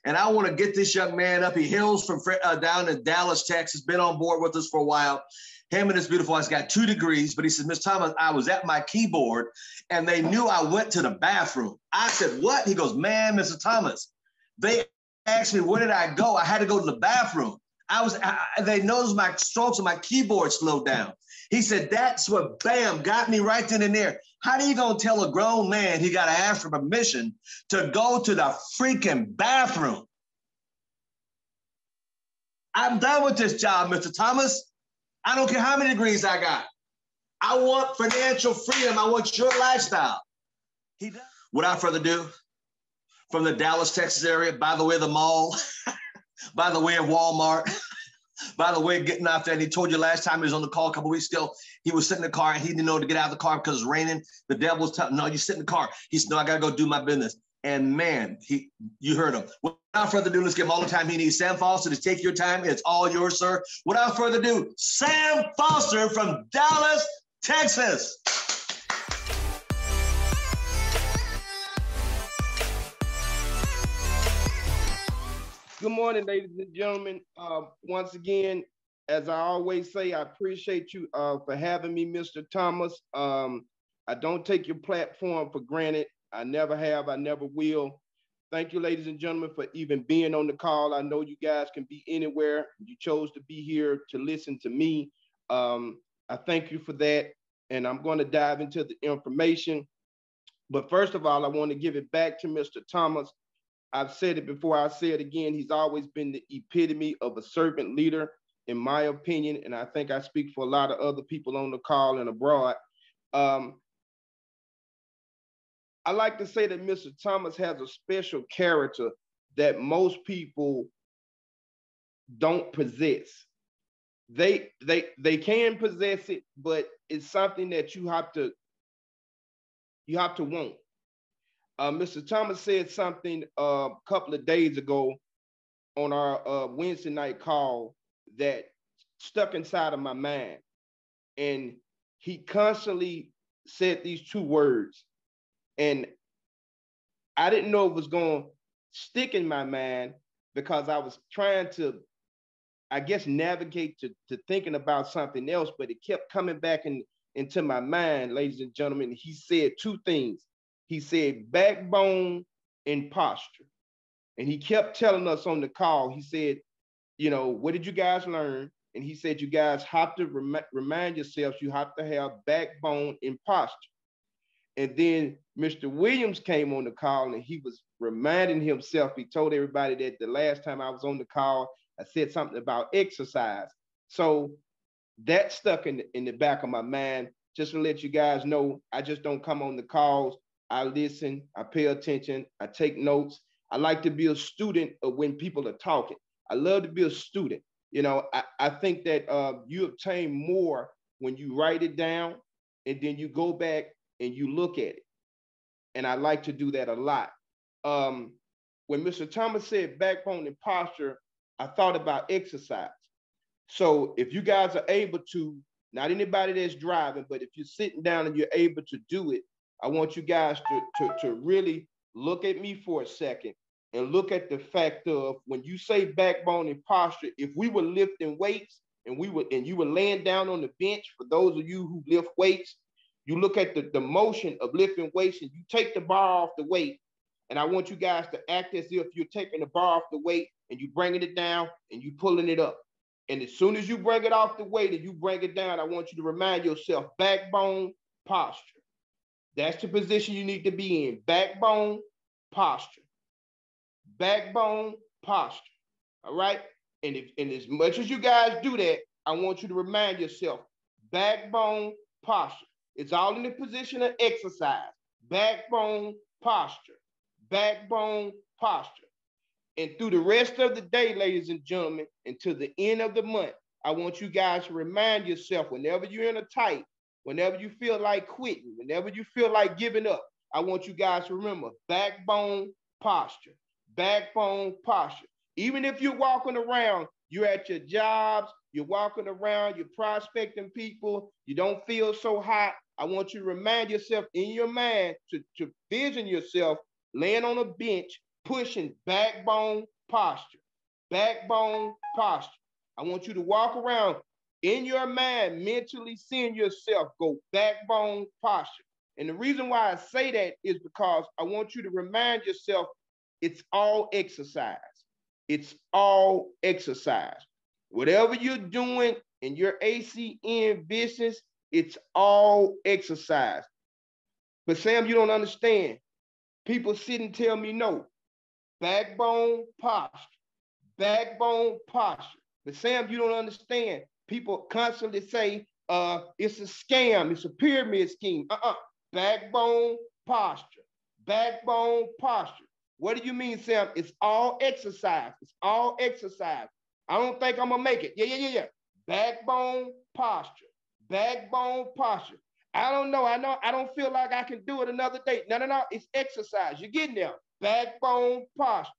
And I want to get this young man up. He hails from down in Dallas, Texas, been on board with us for a while. Him and his beautiful wife got 2 degrees, but he said, Mr. Thomas, I was at my keyboard and they knew I went to the bathroom. I said, what? He goes, man, Mr. Thomas, they asked me, where did I go? I had to go to the bathroom. They noticed my strokes on my keyboard slowed down. He said, that's what, bam, got me right then and there. How are you going to tell a grown man he got to ask for permission to go to the freaking bathroom? I'm done with this job, Mr. Thomas. I don't care how many degrees I got. I want financial freedom. I want your lifestyle. Without further ado, from the Dallas, Texas area, by the way of the mall, by the way of Walmart, by the way of getting out there. And he told you last time he was on the call a couple weeks ago, he was sitting in the car and he didn't know to get out of the car because it's raining. The devil was telling him, no, you sit in the car. He said, no, I got to go do my business. And man, you heard him. Without further ado, let's give him all the time he needs. Sam Foster, to take your time. It's all yours, sir. Without further ado, Sam Foster from Dallas, Texas. Good morning, ladies and gentlemen. Once again, as I always say, I appreciate you for having me, Mr. Thomas. I don't take your platform for granted. I never have, I never will. Thank you, ladies and gentlemen, for even being on the call. I know you guys can be anywhere. You chose to be here to listen to me. I thank you for that. And I'm going to dive into the information. But first of all, I want to give it back to Mr. Thomas. I've said it before, I'll say it again. He's always been the epitome of a servant leader, in my opinion. And I think I speak for a lot of other people on the call and abroad. I like to say that Mr. Thomas has a special character that most people don't possess. They can possess it, but it's something that you have to want. Mr. Thomas said something a couple of days ago on our Wednesday night call that stuck inside of my mind. And he constantly said these 2 words. And I didn't know it was going to stick in my mind because I was trying to, I guess, navigate to thinking about something else, but it kept coming back into my mind, ladies and gentlemen. He said 2 things. He said backbone and posture. And he kept telling us on the call, he said, you know, what did you guys learn? And he said, you guys have to remind yourselves, you have to have backbone and posture. And then Mr. Williams came on the call and he was reminding himself, he told everybody that the last time I was on the call, I said something about exercise. So that stuck in the back of my mind. Just to let you guys know, I just don't come on the calls. I listen, I pay attention, I take notes. I like to be a student of when people are talking. I love to be a student. You know, I think that you obtain more when you write it down and then you go back and you look at it. And I like to do that a lot. When Mr. Thomas said backbone and posture, I thought about exercise. So if you guys are able to, not anybody that's driving, but if you're sitting down and you're able to do it, I want you guys to really look at me for a second and look at the fact of when you say backbone and posture, if we were lifting weights and you were laying down on the bench, for those of you who lift weights, you look at the motion of lifting weights and you take the bar off the weight. And I want you guys to act as if you're taking the bar off the weight and you bringing it down and you pulling it up. And as soon as you bring it off the weight and you bring it down, I want you to remind yourself, backbone, posture. That's the position you need to be in. Backbone, posture. Backbone, posture. All right? And as much as you guys do that, I want you to remind yourself, backbone, posture. It's all in the position of exercise. Backbone, posture. Backbone, posture. And through the rest of the day, ladies and gentlemen, until the end of the month, I want you guys to remind yourself whenever you're in a tight, whenever you feel like quitting, whenever you feel like giving up, I want you guys to remember backbone, posture. Backbone, posture. Even if you're walking around, you're at your jobs, you're walking around, you're prospecting people, you don't feel so hot, I want you to remind yourself in your mind to vision yourself laying on a bench pushing backbone posture. Backbone posture. I want you to walk around in your mind, mentally seeing yourself go backbone posture. And the reason why I say that is because I want you to remind yourself it's all exercise. It's all exercise. Whatever you're doing in your ACN business, it's all exercise. But Sam, you don't understand. People sit and tell me no. Backbone posture. Backbone posture. But Sam, you don't understand. People constantly say, it's a scam, it's a pyramid scheme. Backbone posture. Backbone posture. What do you mean, Sam? It's all exercise. It's all exercise. I don't think I'm gonna make it. Yeah. Backbone posture. Backbone posture. I don't know. I don't feel like I can do it another day. No. It's exercise. You're getting there. Backbone posture.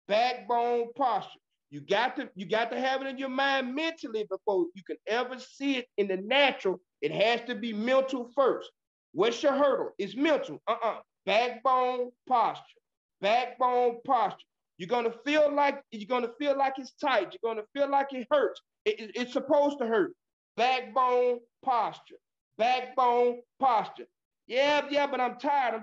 Backbone posture. You got to have it in your mind mentally before you can ever see it in the natural. It has to be mental first. What's your hurdle? It's mental. Backbone posture. Backbone posture. You're gonna feel like it's tight. You're gonna feel like it hurts. It's supposed to hurt. Backbone posture. Backbone posture. Yeah, but I'm tired.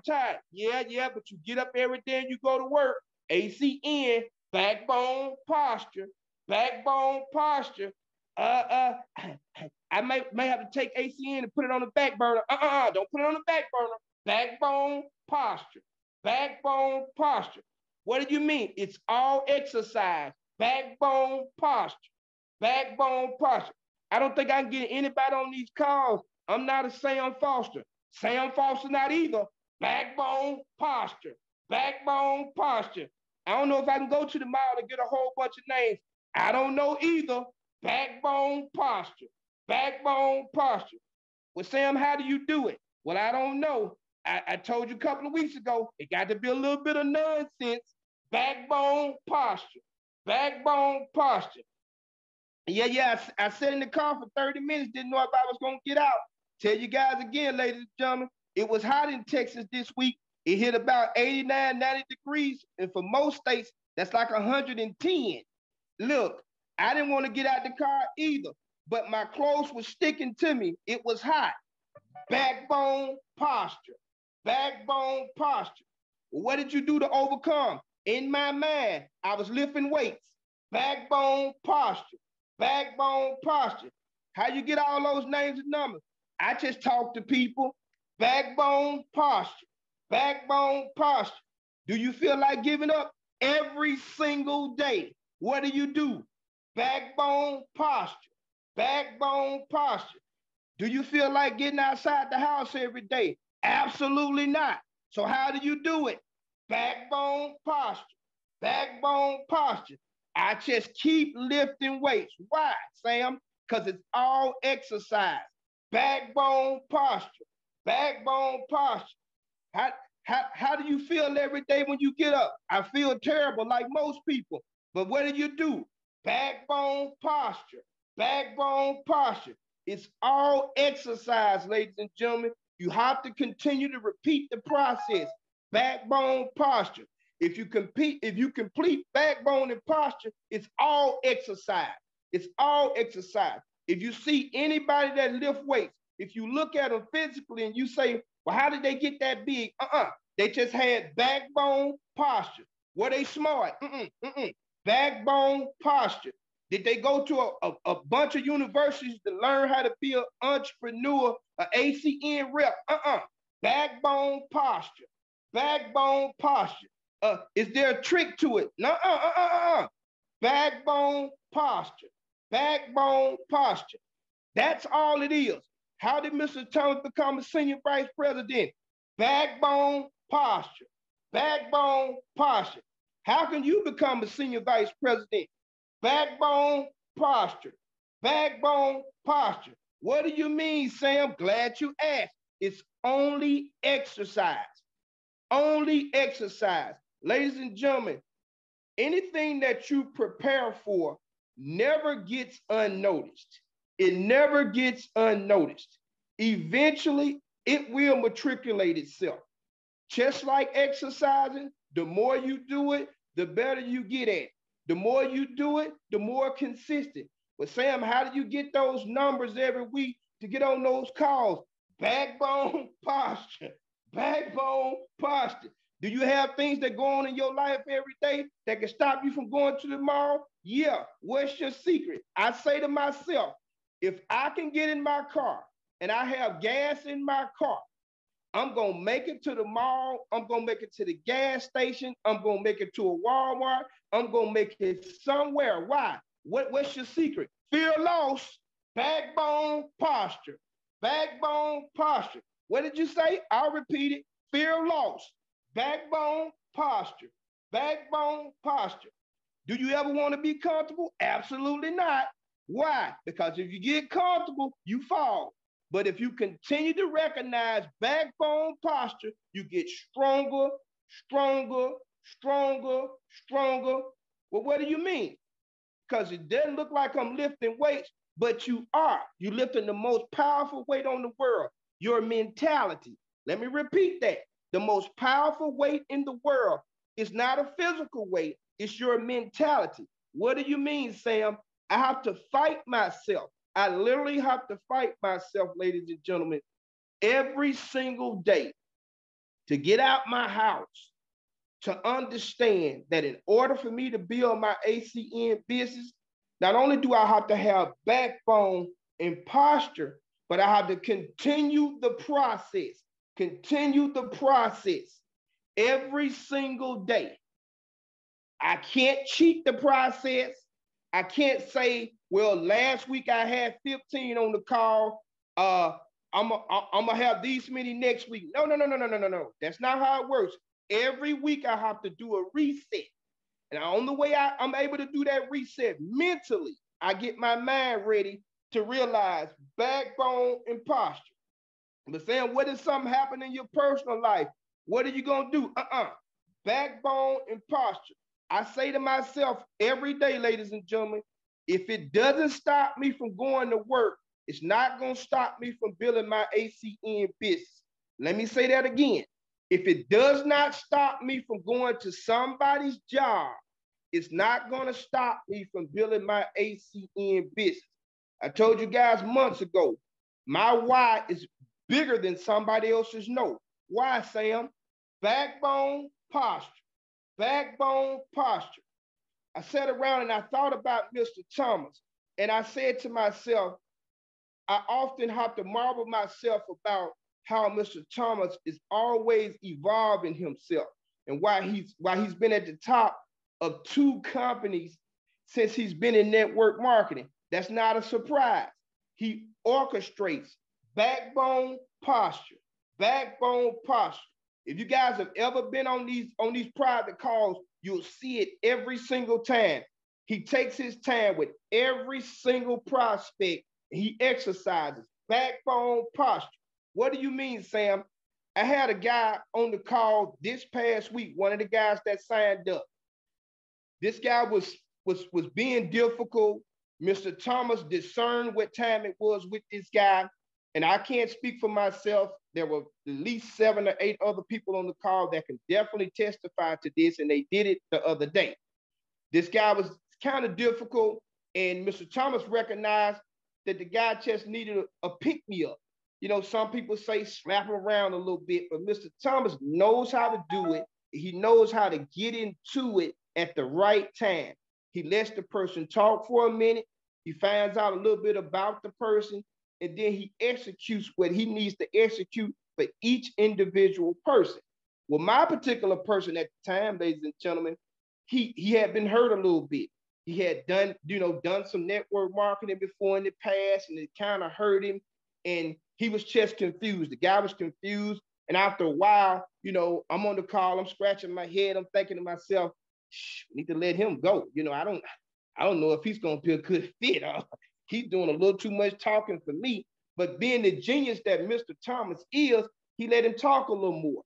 Yeah, but you get up every day and you go to work. ACN, backbone posture. Backbone posture. I may have to take ACN and put it on the back burner. Don't put it on the back burner. Backbone posture. Backbone posture. What do you mean? It's all exercise. Backbone posture. Backbone posture. I don't think I can get anybody on these calls. I'm not a Sam Foster. Sam Foster not either. Backbone posture. Backbone posture. I don't know if I can go to the mall and get a whole bunch of names. I don't know either. Backbone posture. Backbone posture. Well, Sam, how do you do it? Well, I don't know. I told you a couple of weeks ago, it got to be a little bit of nonsense. Backbone posture. Backbone posture. Yeah. I sat in the car for 30 minutes, didn't know if I was going to get out. Tell you guys again, ladies and gentlemen, it was hot in Texas this week. It hit about 89, 90 degrees. And for most states, that's like 110. Look, I didn't want to get out the car either, but my clothes were sticking to me. It was hot. Backbone posture. Backbone posture. What did you do to overcome? In my mind, I was lifting weights. Backbone posture. Backbone posture. How you get all those names and numbers? I just talk to people. Backbone posture. Backbone posture. Do you feel like giving up? Every single day. What do? Backbone posture. Backbone posture. Do you feel like getting outside the house every day? Absolutely not. So how do you do it? Backbone posture. Backbone posture. I just keep lifting weights. Why, Sam? Because it's all exercise. Backbone posture. Backbone posture. How do you feel every day when you get up? I feel terrible like most people. But what do? Backbone posture. Backbone posture. It's all exercise, ladies and gentlemen. You have to continue to repeat the process. Backbone posture. If you complete backbone and posture, it's all exercise. It's all exercise. If you see anybody that lift weights, if you look at them physically and you say, well, how did they get that big? They just had backbone posture. Were they smart? Backbone posture. Did they go to a bunch of universities to learn how to be an entrepreneur, an ACN rep? Backbone posture. Backbone posture. Is there a trick to it? No. Backbone posture. Backbone posture. That's all it is. How did Mr. Thomas become a senior vice president? Backbone posture. Backbone posture. How can you become a senior vice president? Backbone posture. Backbone posture. What do you mean, Sam? Glad you asked. It's only exercise. Only exercise. Ladies and gentlemen, anything that you prepare for never gets unnoticed. It never gets unnoticed. Eventually, it will matriculate itself. Just like exercising, The more you do it, the better you get at it. The more you do it, the more consistent. But Sam, how do you get those numbers every week to get on those calls? Backbone posture. Backbone posture. Do you have things that go on in your life every day that can stop you from going to the mall? Yeah. What's your secret? I say to myself, if I can get in my car and I have gas in my car, I'm going to make it to the mall. I'm going to make it to the gas station. I'm going to make it to a Walmart. I'm going to make it somewhere. Why? What's your secret? Fear loss, backbone posture, backbone posture. What did you say? I'll repeat it. Fear loss, backbone posture, backbone posture. Do you ever want to be comfortable? Absolutely not. Why? Because if you get comfortable, you fall. But if you continue to recognize backbone posture, you get stronger, stronger, stronger, stronger. Well, what do you mean? Because it doesn't look like I'm lifting weights, but you are. You're lifting the most powerful weight on the world, your mentality. Let me repeat that. The most powerful weight in the world is not a physical weight, it's your mentality. What do you mean, Sam? I have to fight myself. I literally have to fight myself, ladies and gentlemen, every single day to get out my house, to understand that in order for me to build my ACN business, not only do I have to have backbone and posture, but I have to continue the process every single day. I can't cheat the process. I can't say, well, last week I had 15 on the call. I'm gonna have these many next week. No. That's not how it works. Every week I have to do a reset. And on the way I'm able to do that reset mentally, I get my mind ready to realize backbone and posture. But saying, what if something happen in your personal life? What are you gonna do? Backbone and posture. I say to myself every day, ladies and gentlemen, if it doesn't stop me from going to work, it's not going to stop me from building my ACN business. Let me say that again. If it does not stop me from going to somebody's job, it's not going to stop me from building my ACN business. I told you guys months ago, my why is bigger than somebody else's no. Why, Sam? Backbone posture. Backbone posture. I sat around and I thought about Mr. Thomas, and I said to myself, I often have to marvel myself about how Mr. Thomas is always evolving himself and why he's been at the top of 2 companies since he's been in network marketing. That's not a surprise. He orchestrates backbone posture, backbone posture. If you guys have ever been on these private calls, you'll see it every single time. He takes his time with every single prospect. He exercises backbone posture. What do you mean, Sam? I had a guy on the call this past week, one of the guys that signed up. This guy was being difficult. Mr. Thomas discerned what time it was with this guy. And I can't speak for myself. There were at least 7 or 8 other people on the call that can definitely testify to this, and they did it the other day. This guy was kind of difficult, and Mr. Thomas recognized that the guy just needed a pick-me-up. You know, some people say slap him around a little bit, but Mr. Thomas knows how to do it. He knows how to get into it at the right time. He lets the person talk for a minute. He finds out a little bit about the person, and then he executes what he needs to execute for each individual person. Well, my particular person at the time, ladies and gentlemen, he had been hurt a little bit. He had done some network marketing before in the past, and it kind of hurt him. And he was just confused. The guy was confused. And after a while, I'm on the call, I'm scratching my head, I'm thinking to myself, we need to let him go. I don't know if he's gonna be a good fit. He's doing a little too much talking for me. But being the genius that Mr. Thomas is, he let him talk a little more.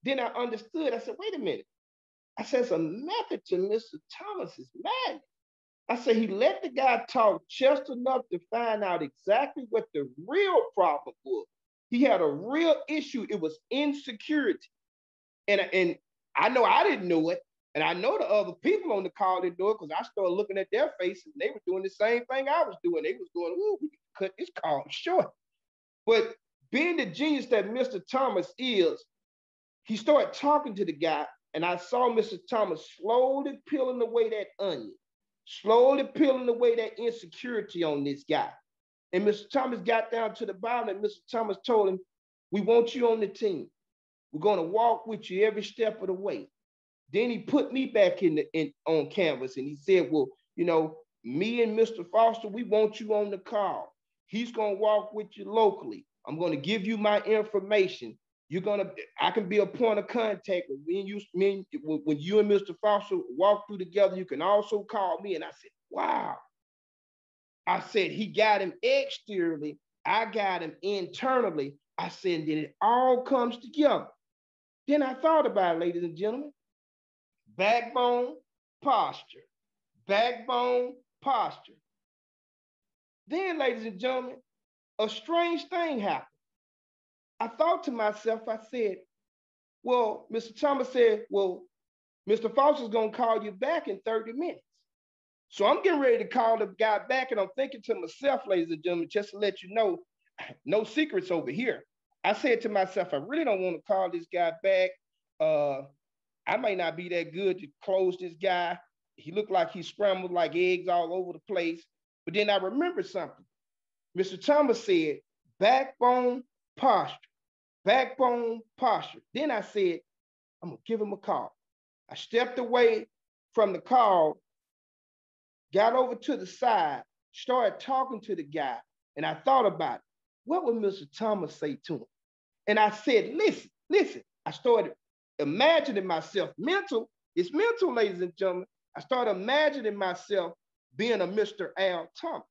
Then I understood. I said, wait a minute. I said, it's a method to Mr. Thomas's madness. I said, he let the guy talk just enough to find out exactly what the real problem was. He had a real issue. It was insecurity. And I know I didn't know it. And I know the other people on the call didn't know it because I started looking at their faces and they were doing the same thing I was doing. They was going, ooh, we can cut this call short. But being the genius that Mr. Thomas is, he started talking to the guy, and I saw Mr. Thomas slowly peeling away that onion, slowly peeling away that insecurity on this guy. And Mr. Thomas got down to the bottom, and Mr. Thomas told him, we want you on the team. We're going to walk with you every step of the way. Then he put me back on canvas, and he said, well, you know, me and Mr. Foster, we want you on the call. He's going to walk with you locally. I'm going to give you my information. I can be a point of contact when you and Mr. Foster walk through together. You can also call me. And I said, wow. I said, he got him exteriorly. I got him internally. I said, then it all comes together. Then I thought about it, ladies and gentlemen. Backbone, posture. Backbone, posture. Then, ladies and gentlemen, a strange thing happened. I thought to myself, I said, well, Mr. Thomas said, well, Mr. Foster's going to call you back in 30 minutes. So I'm getting ready to call the guy back, and I'm thinking to myself, ladies and gentlemen, just to let you know, no secrets over here. I said to myself, I really don't want to call this guy back. I may not be that good to close this guy. He looked like he scrambled like eggs all over the place. But then I remembered something. Mr. Thomas said, backbone, posture. Backbone, posture. Then I said, I'm going to give him a call. I stepped away from the call, got over to the side, started talking to the guy, and I thought about it. What would Mr. Thomas say to him? And I said, listen. I started imagining myself mental. It's mental, ladies and gentlemen. I started imagining myself being a Mr. Al Thomas.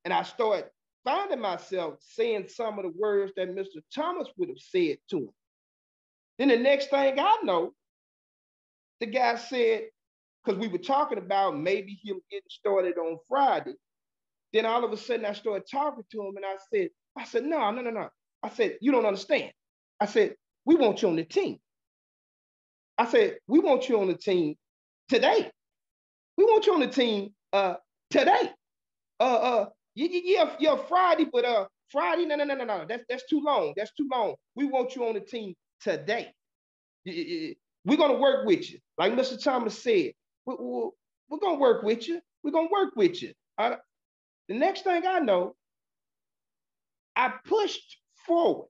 And I started finding myself saying some of the words that Mr. Thomas would have said to him. Then the next thing I know, the guy said, because we were talking about maybe him getting started on Friday. Then all of a sudden I started talking to him and I said, no. I said, you don't understand. I said, we want you on the team. I said, we want you on the team today. We want you on the team today. Yeah, Friday, but Friday, no. That's too long. That's too long. We want you on the team today. We're gonna work with you. Like Mr. Thomas said, we're gonna work with you. We're gonna work with you. The next thing I know, I pushed forward.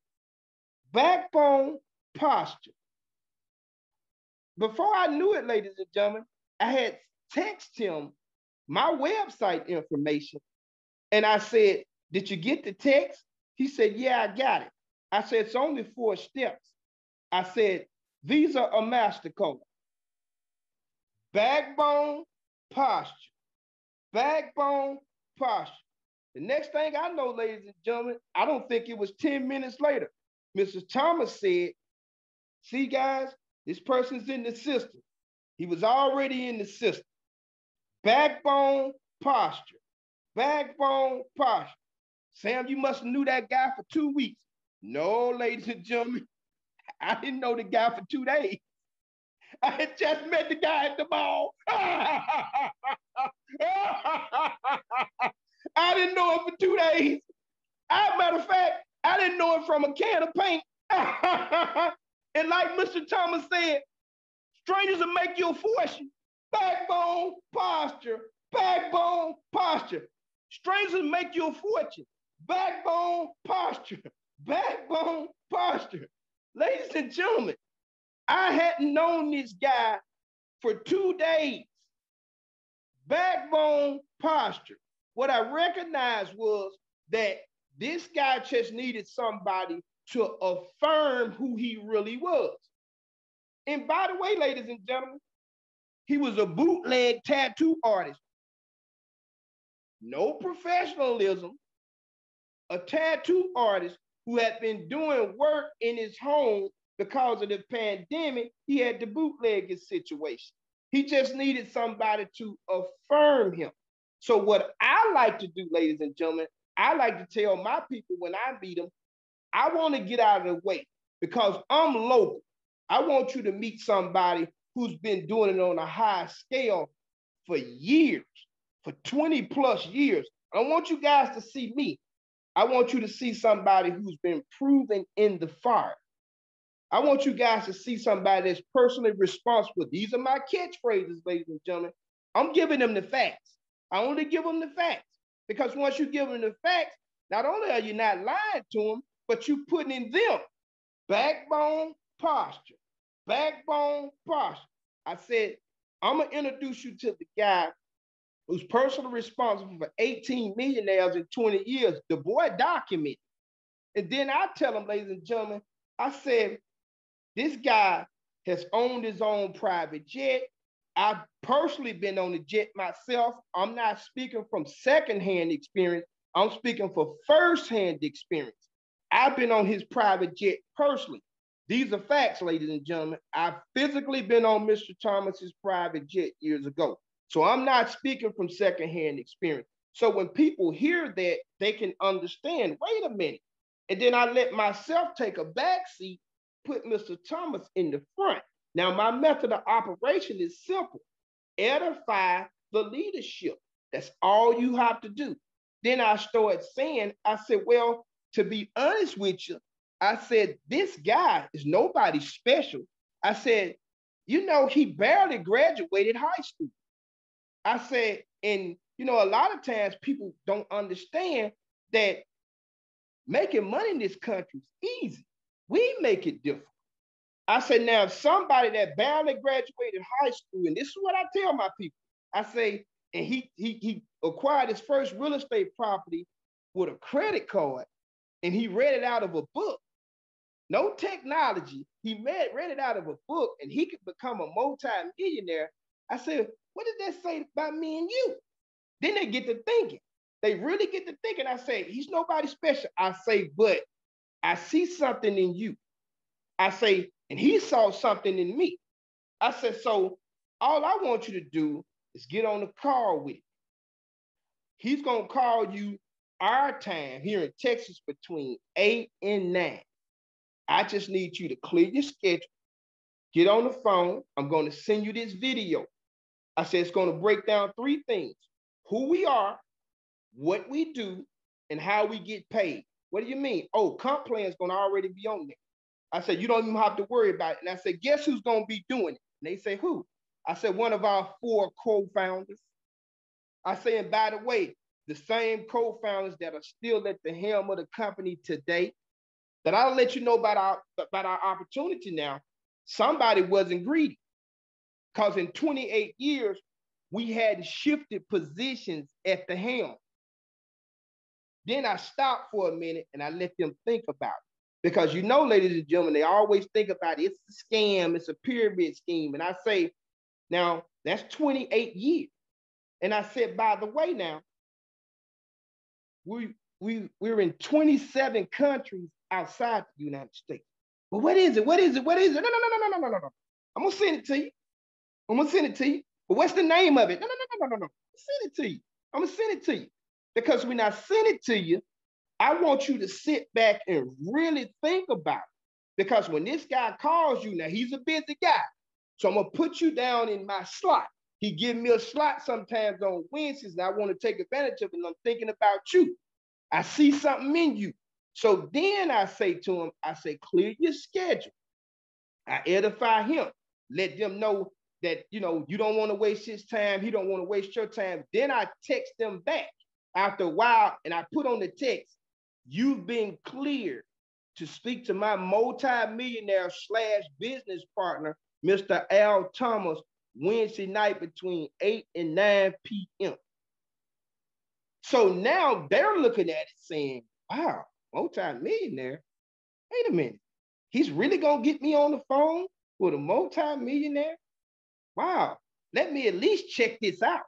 Backbone, posture. Before I knew it, ladies and gentlemen, I had texted him my website information. And I said, did you get the text? He said, yeah, I got it. I said, it's only 4 steps. I said, Visa or MasterCard. Backbone, posture. Backbone, posture. The next thing I know, ladies and gentlemen, I don't think it was 10 minutes later, Mr. Thomas said, see, guys, this person's in the system. He was already in the system. Backbone, posture. Backbone, posture. Sam, you must have knew that guy for 2 weeks. No, ladies and gentlemen, I didn't know the guy for 2 days. I had just met the guy at the mall. I didn't know him for 2 days. As a matter of fact, I didn't know him from a can of paint. And like Mr. Thomas said, strangers will make you a fortune. Backbone, posture. Backbone, posture. Strangers will make you a fortune. Backbone, posture. Backbone, posture. Ladies and gentlemen, I hadn't known this guy for 2 days. Backbone, posture. What I recognized was that this guy just needed somebody to affirm who he really was. And by the way, ladies and gentlemen, he was a bootleg tattoo artist. No professionalism, a tattoo artist who had been doing work in his home because of the pandemic. He had to bootleg his situation. He just needed somebody to affirm him. So what I like to do, ladies and gentlemen, I like to tell my people when I meet them, I want to get out of the way because I'm local. I want you to meet somebody who's been doing it on a high scale for years, for 20 plus years. I don't want you guys to see me. I want you to see somebody who's been proven in the fire. I want you guys to see somebody that's personally responsible. These are my catchphrases, ladies and gentlemen. I'm giving them the facts. I only give them the facts because once you give them the facts, not only are you not lying to them, but you're putting in them backbone posture, backbone posture. I said, I'm going to introduce you to the guy who's personally responsible for 18 millionaires in 20 years. The boy documented. And then I tell him, ladies and gentlemen, I said, this guy has owned his own private jet. I've personally been on the jet myself. I'm not speaking from secondhand experience. I'm speaking for firsthand experience. I've been on his private jet personally. These are facts, ladies and gentlemen. I've physically been on Mr. Thomas's private jet years ago. So I'm not speaking from secondhand experience. So when people hear that, they can understand, wait a minute. And then I let myself take a back seat, put Mr. Thomas in the front. Now, my method of operation is simple. Edify the leadership. That's all you have to do. Then I started saying, I said, well, to be honest with you, I said, this guy is nobody special. I said, you know, he barely graduated high school. I said, and, you know, a lot of times people don't understand that making money in this country is easy. We make it difficult. I said, now, if somebody that barely graduated high school, and this is what I tell my people, I say, and he acquired his first real estate property with a credit card, and he read it out of a book. No technology. He read it out of a book, and he could become a multi-millionaire. I said, what does that say about me and you? Then they get to thinking. They really get to thinking. I say, he's nobody special. I say, but I see something in you. I say, and he saw something in me. I said, so all I want you to do is get on the call with him. He's going to call you our time here in Texas between 8 and 9. I just need you to clear your schedule, get on the phone. I'm going to send you this video. I said, it's going to break down 3 things: who we are, what we do, and how we get paid. What do you mean? Oh, comp plan is going to already be on there. I said, you don't even have to worry about it. And I said, guess who's going to be doing it? And they say, who? I said, one of our 4 co-founders. I say, and by the way, the same co-founders that are still at the helm of the company today, that I'll let you know about our opportunity now. Somebody wasn't greedy, because in 28 years, we hadn't shifted positions at the helm. Then I stopped for a minute and I let them think about it. Because, you know, ladies and gentlemen, they always think about it. It's a scam. It's a pyramid scheme. And I say, now, that's 28 years. And I said, by the way, now, we're in 27 countries outside the United States. But what is it? What is it? What is it? No. I'm going to send it to you. I'm going to send it to you. But what's the name of it? No. Send it to you. I'm going to send it to you. Because when I send it to you, I want you to sit back and really think about it. Because when this guy calls you, now he's a busy guy. So I'm going to put you down in my slot. He gives me a slot sometimes on Wednesdays, and I want to take advantage of it, and I'm thinking about you. I see something in you. So then I say to him, I say, clear your schedule. I edify him. Let them know that, you know, you don't want to waste his time. He don't want to waste your time. Then I text them back after a while, and I put on the text, you've been cleared to speak to my multi-millionaire / business partner, Mr. Al Thomas, Wednesday night between 8 and 9 p.m. So now they're looking at it saying, wow, multi-millionaire? Wait a minute. He's really going to get me on the phone with a multi-millionaire? Wow. Let me at least check this out.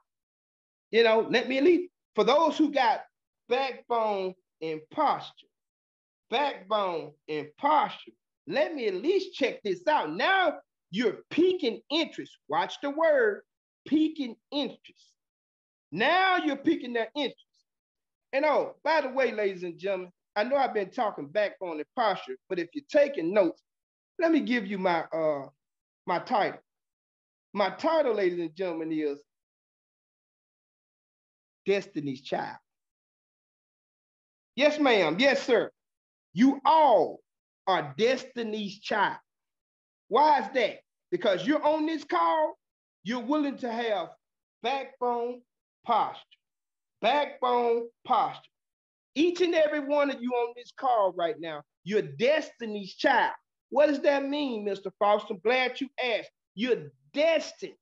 You know, let me at least, for those who got backbone and posture, let me at least check this out. Now you're piquing interest. Watch the word, piquing interest. Now you're piquing their interest. And oh, by the way, ladies and gentlemen, I know I've been talking backbone and posture, but if you're taking notes, Let me give you my title. My title, ladies and gentlemen, is Destiny's Child. Yes, ma'am. Yes, sir. You all are Destiny's child. Why is that? Because you're on this call, you're willing to have backbone posture. Backbone posture. Each and every one of you on this call right now, you're Destiny's child. What does that mean, Mr. Foster? I'm glad you asked. You're destined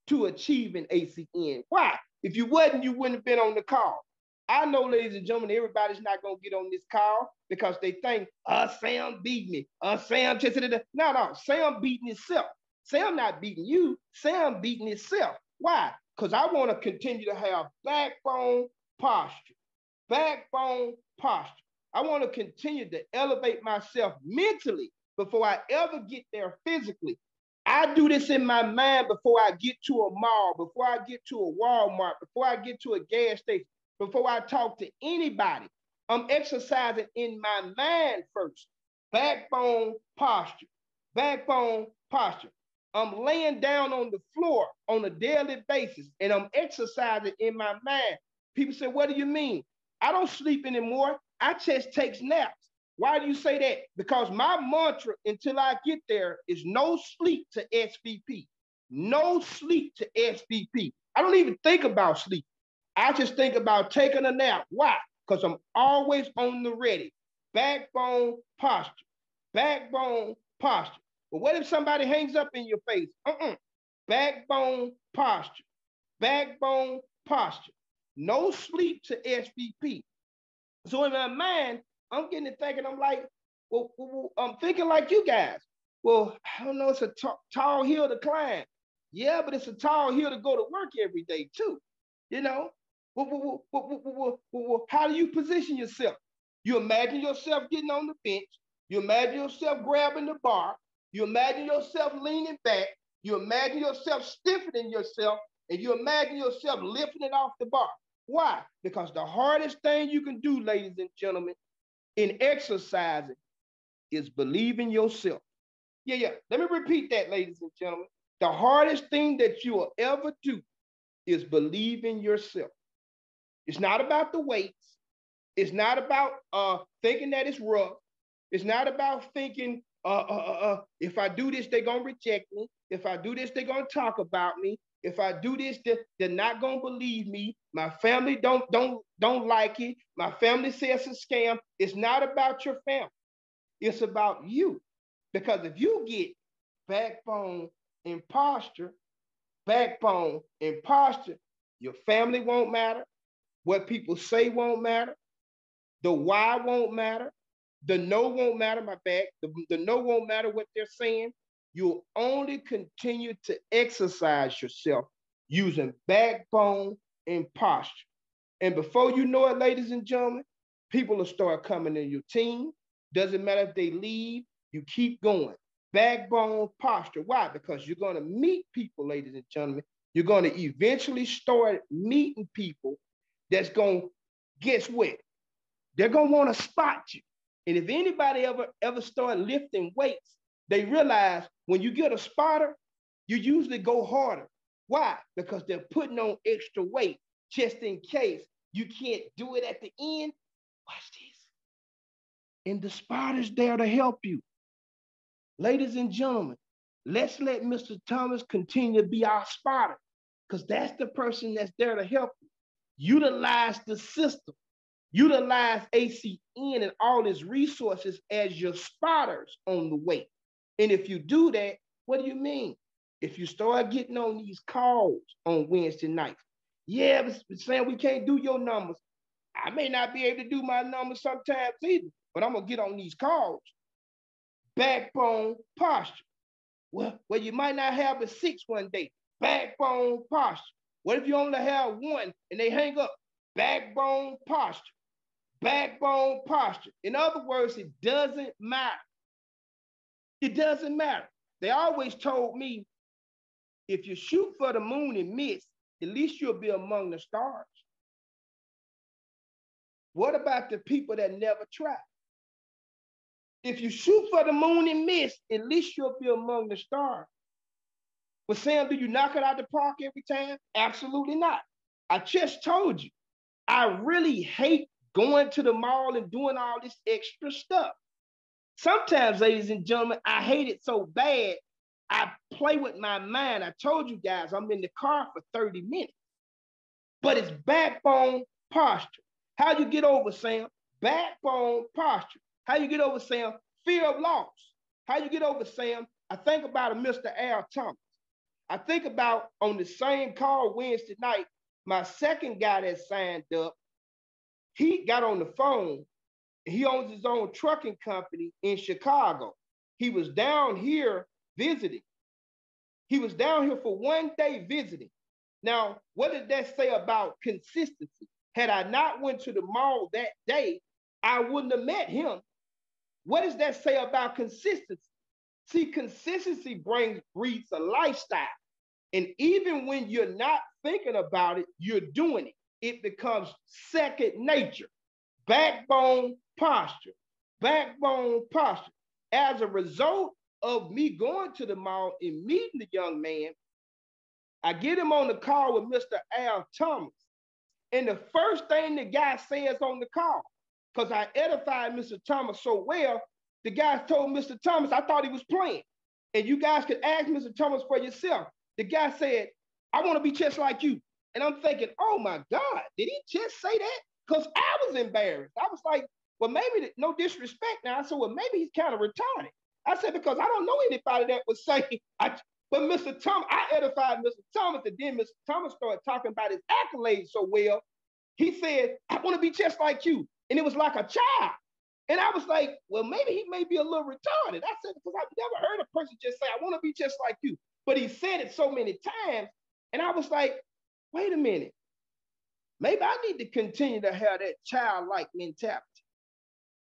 to achieve an ACN. Why? If you wasn't, you wouldn't have been on the call. I know, ladies and gentlemen, everybody's not going to get on this call because they think, Sam beat me. Sam just did it. No, Sam beating himself. Sam not beating you. Sam beating himself. Why? Because I want to continue to have backbone posture. Backbone posture. I want to continue to elevate myself mentally before I ever get there physically. I do this in my mind before I get to a mall, before I get to a Walmart, before I get to a gas station, before I talk to anybody. I'm exercising in my mind first. Backbone posture. Backbone posture. I'm laying down on the floor on a daily basis and I'm exercising in my mind. People say, what do you mean? I don't sleep anymore. I just take naps. Why do you say that? Because my mantra until I get there is no sleep to SVP. No sleep to SVP. I don't even think about sleep. I just think about taking a nap. Why? Because I'm always on the ready. Backbone posture. Backbone posture. But what if somebody hangs up in your face? Backbone posture. Backbone posture. No sleep to SVP. So in my mind, I'm getting to thinking, I'm like, well, I'm thinking like you guys. Well, I don't know, it's a tall hill to climb. Yeah, but it's a tall hill to go to work every day too. You know, how do you position yourself? You imagine yourself getting on the bench. You imagine yourself grabbing the bar. You imagine yourself leaning back. You imagine yourself stiffening yourself. And you imagine yourself lifting it off the bar. Why? Because the hardest thing you can do, ladies and gentlemen, in exercising is believe in yourself. Yeah. Let me repeat that, ladies and gentlemen. The hardest thing that you will ever do is believe in yourself. It's not about the weights. It's not about thinking that it's rough. It's not about thinking, if I do this, they're going to reject me. If I do this, they're going to talk about me. If I do this, they're not gonna believe me. My family don't like it. My family says it's a scam. It's not about your family. It's about you. Because if you get backbone and posture, your family won't matter. What people say won't matter. The why won't matter. The no won't matter, my bad. The no won't matter what they're saying. You'll only continue to exercise yourself using backbone and posture. And before you know it, ladies and gentlemen, people will start coming in your team. Doesn't matter if they leave, you keep going. Backbone posture. Why? Because you're going to meet people, ladies and gentlemen. You're going to eventually start meeting people that's going to, guess what? They're going to want to spot you. And if anybody ever start lifting weights, they realize when you get a spotter, you usually go harder. Why? Because they're putting on extra weight just in case you can't do it at the end. Watch this. And the spotter's there to help you. Ladies and gentlemen, let's let Mr. Thomas continue to be our spotter because that's the person that's there to help you. Utilize the system. Utilize ACN and all its resources as your spotters on the way. And if you do that, what do you mean? If you start getting on these calls on Wednesday nights, yeah, but saying we can't do your numbers. I may not be able to do my numbers sometimes either, but I'm going to get on these calls. Backbone posture. Well, you might not have a 6 one day. Backbone posture. What if you only have 1 and they hang up? Backbone posture. Backbone posture. In other words, it doesn't matter. It doesn't matter. They always told me, if you shoot for the moon and miss, at least you'll be among the stars. What about the people that never try? If you shoot for the moon and miss, at least you'll be among the stars. But Sam, do you knock it out the park every time? Absolutely not. I just told you, I really hate going to the mall and doing all this extra stuff. Sometimes, ladies and gentlemen, I hate it so bad, I play with my mind. I told you guys, I'm in the car for 30 minutes. But it's backbone posture. How you get over, Sam? Backbone posture. How you get over, Sam? Fear of loss. How you get over, Sam? I think about a Mr. Al Thomas. I think about on the same call Wednesday night, my second guy that signed up, he got on the phone. He owns his own trucking company in Chicago. He was down here visiting. He was down here for 1 day visiting. Now, what did that say about consistency? Had I not went to the mall that day, I wouldn't have met him. What does that say about consistency? See, consistency breeds a lifestyle. And even when you're not thinking about it, you're doing it. It becomes second nature. Backbone posture. Backbone posture. As a result of me going to the mall and meeting the young man, I get him on the call with Mr. Al Thomas. And the first thing the guy says on the call, because I edified Mr. Thomas so well, the guy told Mr. Thomas, I thought he was playing. And you guys could ask Mr. Thomas for yourself. The guy said, I want to be just like you. And I'm thinking, oh my God, did he just say that? Because I was embarrassed. I was like, well, maybe, no disrespect now. I said, well, maybe he's kind of retarded. I said, because I don't know anybody that would say, but Mr. Thomas, I edified Mr. Thomas, and then Mr. Thomas started talking about his accolades so well. He said, I want to be just like you. And it was like a child. And I was like, well, maybe he may be a little retarded. I said, because I've never heard a person just say, I want to be just like you. But he said it so many times. And I was like, wait a minute. Maybe I need to continue to have that childlike mentality.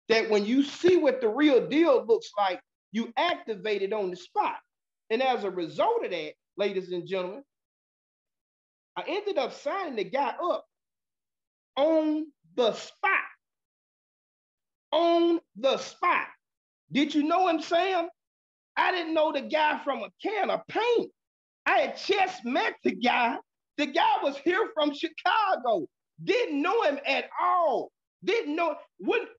That when you see what the real deal looks like, you activate it on the spot. And as a result of that, ladies and gentlemen, I ended up signing the guy up on the spot. On the spot. Did you know him, Sam? I didn't know the guy from a can of paint. I had just met the guy. The guy was here from Chicago. Didn't know him at all. Didn't know, wouldn't.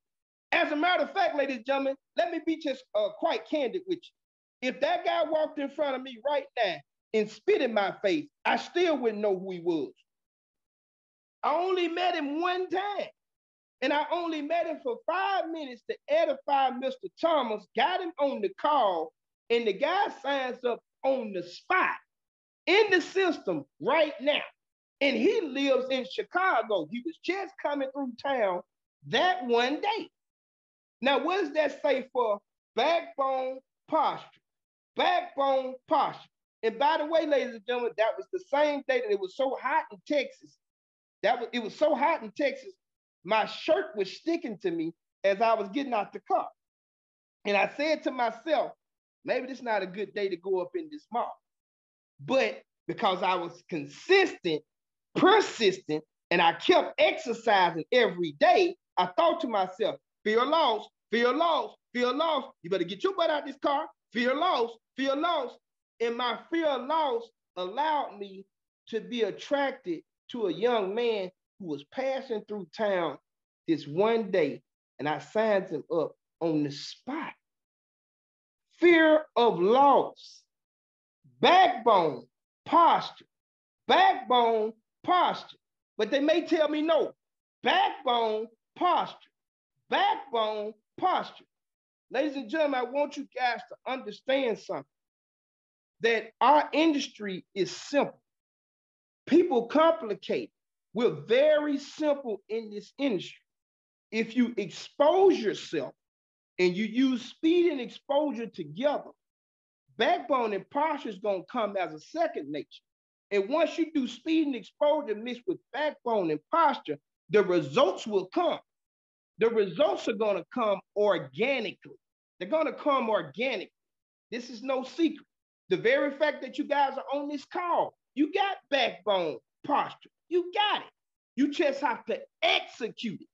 As a matter of fact, ladies and gentlemen, let me be just quite candid with you. If that guy walked in front of me right now and spit in my face, I still wouldn't know who he was. I only met him one time. And I only met him for 5 minutes to edify Mr. Thomas, got him on the call, and the guy signs up on the spot in the system right now. And he lives in Chicago. He was just coming through town that one day. Now, what does that say for backbone posture? Backbone posture. And by the way, ladies and gentlemen, that was the same day that it was so hot in Texas. It was so hot in Texas, my shirt was sticking to me as I was getting out the car. And I said to myself, maybe this is not a good day to go up in this mall. But because I was consistent, persistent, and I kept exercising every day, I thought to myself, fear loss, fear loss, fear loss. You better get your butt out of this car. Fear loss, fear loss. And my fear of loss allowed me to be attracted to a young man who was passing through town this one day, and I signed him up on the spot. Fear of loss, backbone, posture, backbone, posture. But they may tell me no, backbone, posture, backbone, posture. Ladies and gentlemen, I want you guys to understand something, that our industry is simple. People complicate. We're very simple in this industry. If you expose yourself and you use speed and exposure together, backbone and posture is going to come as a second nature. And once you do speed and exposure mixed with backbone and posture, the results will come. The results are going to come organically. They're going to come organically. This is no secret. The very fact that you guys are on this call, you got backbone, posture. You got it. You just have to execute it.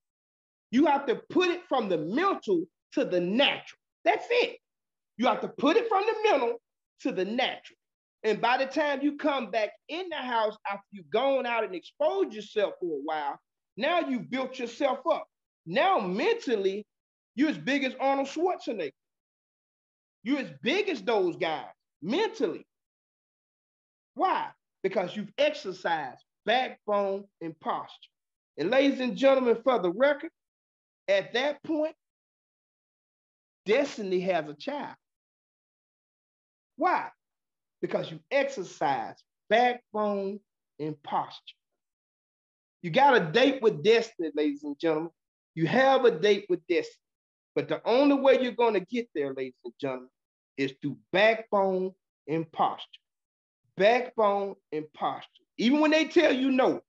You have to put it from the mental to the natural. That's it. You have to put it from the mental to the natural. And by the time you come back in the house after you've gone out and exposed yourself for a while, now you've built yourself up. Now mentally, you're as big as Arnold Schwarzenegger. You're as big as those guys mentally. Why? Because you've exercised backbone and posture. And ladies and gentlemen, for the record, at that point, destiny has a child. Why? Because you exercise backbone and posture. You got a date with destiny, ladies and gentlemen. You have a date with destiny. But the only way you're going to get there, ladies and gentlemen, is through backbone and posture. Backbone and posture. Even when they tell you no,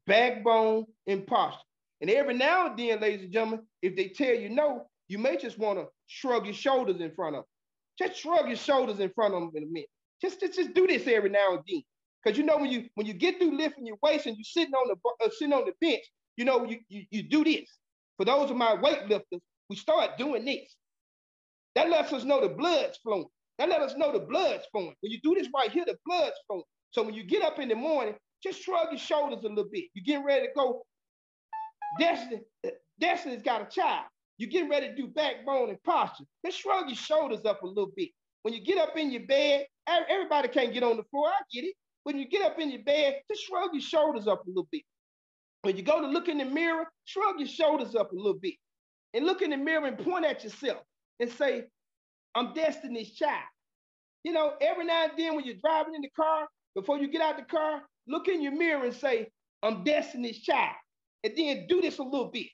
backbone and posture. And every now and then, ladies and gentlemen, if they tell you no, you may just want to shrug your shoulders in front of them. Just shrug your shoulders in front of them in a minute. Just do this every now and then. Because you know when you get through lifting your weights and you're sitting on the bench, you know you do this. For those of my weightlifters, we start doing this. That lets us know the blood's flowing. That lets us know the blood's flowing. When you do this right here, the blood's flowing. So when you get up in the morning, just shrug your shoulders a little bit. You're getting ready to go. Destiny's got a child. You're getting ready to do backbone and posture. Just shrug your shoulders up a little bit. When you get up in your bed, everybody can't get on the floor. I get it. When you get up in your bed, just shrug your shoulders up a little bit. When you go to look in the mirror, shrug your shoulders up a little bit. And look in the mirror and point at yourself and say, I'm Destiny's child. You know, every now and then when you're driving in the car, before you get out the car, look in your mirror and say, I'm Destiny's child. And then do this a little bit.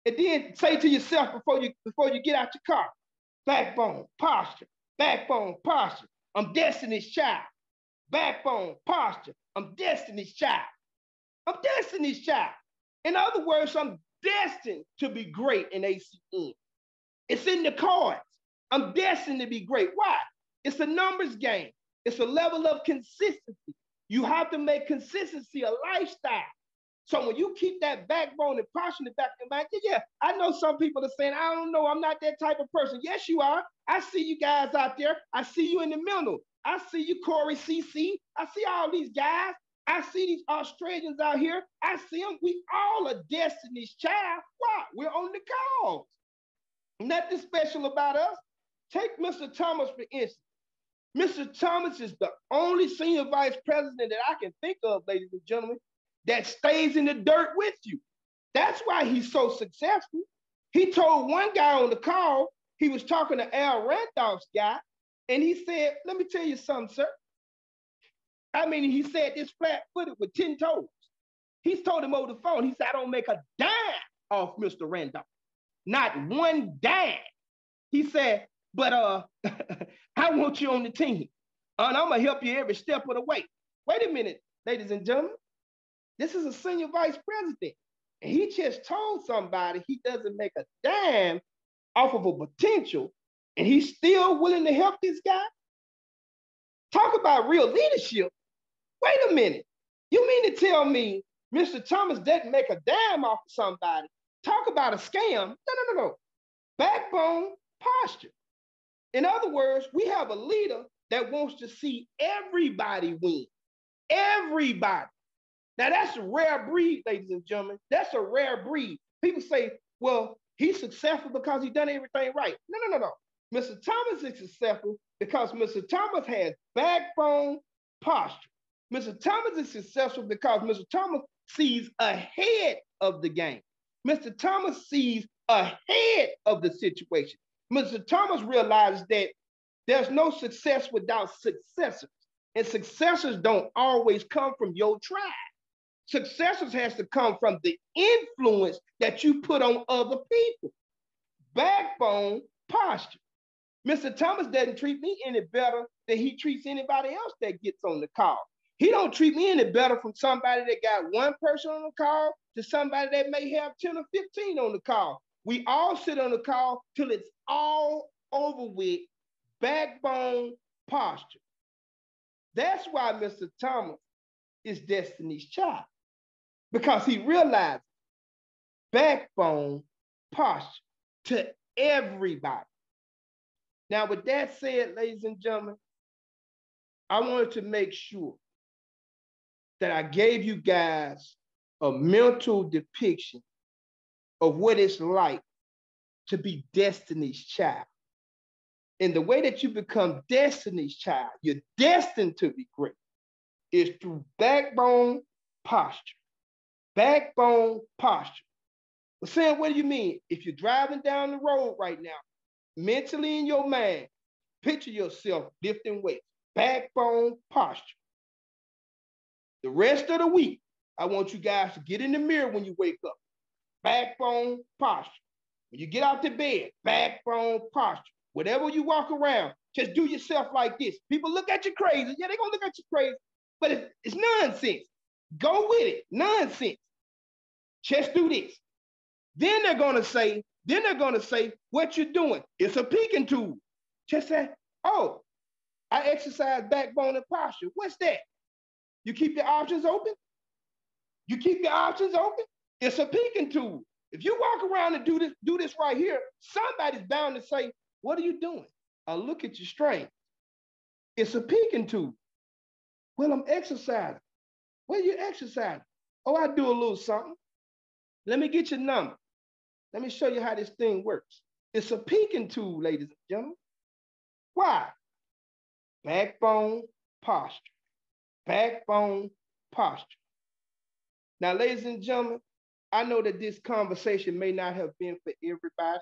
And then say to yourself before you get out your car, backbone, posture, backbone, posture. I'm Destiny's child. Backbone, posture. I'm Destiny's child. I'm Destiny's child. In other words, I'm destined to be great in ACN. It's in the cards. I'm destined to be great. Why? It's a numbers game. It's a level of consistency. You have to make consistency a lifestyle. So when you keep that backbone and posture in the back of your mind, yeah, I know some people are saying, I don't know, I'm not that type of person. Yes, you are. I see you guys out there. I see you in the middle. I see you, Corey CC. I see all these guys. I see these Australians out here. I see them. We all are Destiny's child. Why? We're on the cause. Nothing special about us. Take Mr. Thomas, for instance. Mr. Thomas is the only senior vice president that I can think of, ladies and gentlemen, that stays in the dirt with you. That's why he's so successful. He told one guy on the call, he was talking to Al Randolph's guy, and he said, let me tell you something, sir. I mean, he said this flat-footed with 10 toes. He's told him over the phone, he said, I don't make a dime off Mr. Randolph. Not one dime. He said, but I want you on the team. And I'm going to help you every step of the way. Wait a minute, ladies and gentlemen. This is a senior vice president. And he just told somebody he doesn't make a dime off of a potential, and he's still willing to help this guy? Talk about real leadership. Wait a minute. You mean to tell me Mr. Thomas doesn't make a dime off of somebody? Talk about a scam. No. Backbone, posture. In other words, we have a leader that wants to see everybody win. Everybody. Now, that's a rare breed, ladies and gentlemen. That's a rare breed. People say, well, he's successful because he done everything right. No. Mr. Thomas is successful because Mr. Thomas has backbone, posture. Mr. Thomas is successful because Mr. Thomas sees ahead of the game. Mr. Thomas sees ahead of the situation. Mr. Thomas realizes that there's no success without successors. And successors don't always come from your tribe. Successors has to come from the influence that you put on other people. Backbone, posture. Mr. Thomas doesn't treat me any better than he treats anybody else that gets on the call. He don't treat me any better from somebody that got one person on the call to somebody that may have 10 or 15 on the call. We all sit on the call till it's all over with. Backbone, posture. That's why Mr. Thomas is Destiny's child, because he realized backbone, posture to everybody. Now, with that said, ladies and gentlemen, I wanted to make sure that I gave you guys a mental depiction of what it's like to be Destiny's child. And the way that you become Destiny's child, you're destined to be great, is through backbone posture. Backbone posture. Well, Sam, what do you mean? If you're driving down the road right now, mentally in your mind, picture yourself lifting weights. Backbone posture. The rest of the week, I want you guys to get in the mirror when you wake up. Backbone posture. When you get out the bed, backbone posture. Whatever you walk around, just do yourself like this. People look at you crazy. Yeah, they're going to look at you crazy, but it's nonsense. Go with it. Nonsense. Just do this. Then they're going to say, what you're doing. It's a peeking tool. Just say, oh, I exercise backbone and posture. What's that? You keep your options open? You keep your options open? It's a peeking tool. If you walk around and do this right here, somebody's bound to say, what are you doing? I'll look at your strength. It's a peeking tool. Well, I'm exercising. Where you exercising? Oh, I do a little something. Let me get your number. Let me show you how this thing works. It's a peeking tool, ladies and gentlemen. Why? Backbone posture. Backbone posture. Now, ladies and gentlemen, I know that this conversation may not have been for everybody.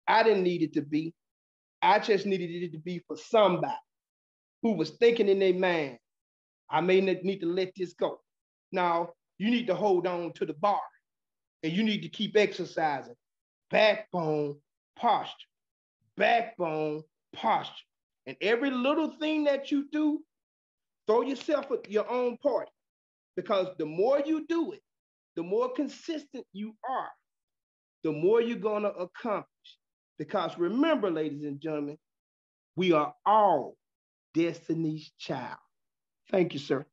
I didn't need it to be. I just needed it to be for somebody who was thinking in their mind, I may need to let this go. Now, you need to hold on to the bar and you need to keep exercising. Backbone posture. Backbone posture. And every little thing that you do, throw yourself at your own party, because the more you do it, the more consistent you are, the more you're going to accomplish. Because remember, ladies and gentlemen, we are all Destiny's child. Thank you, sir.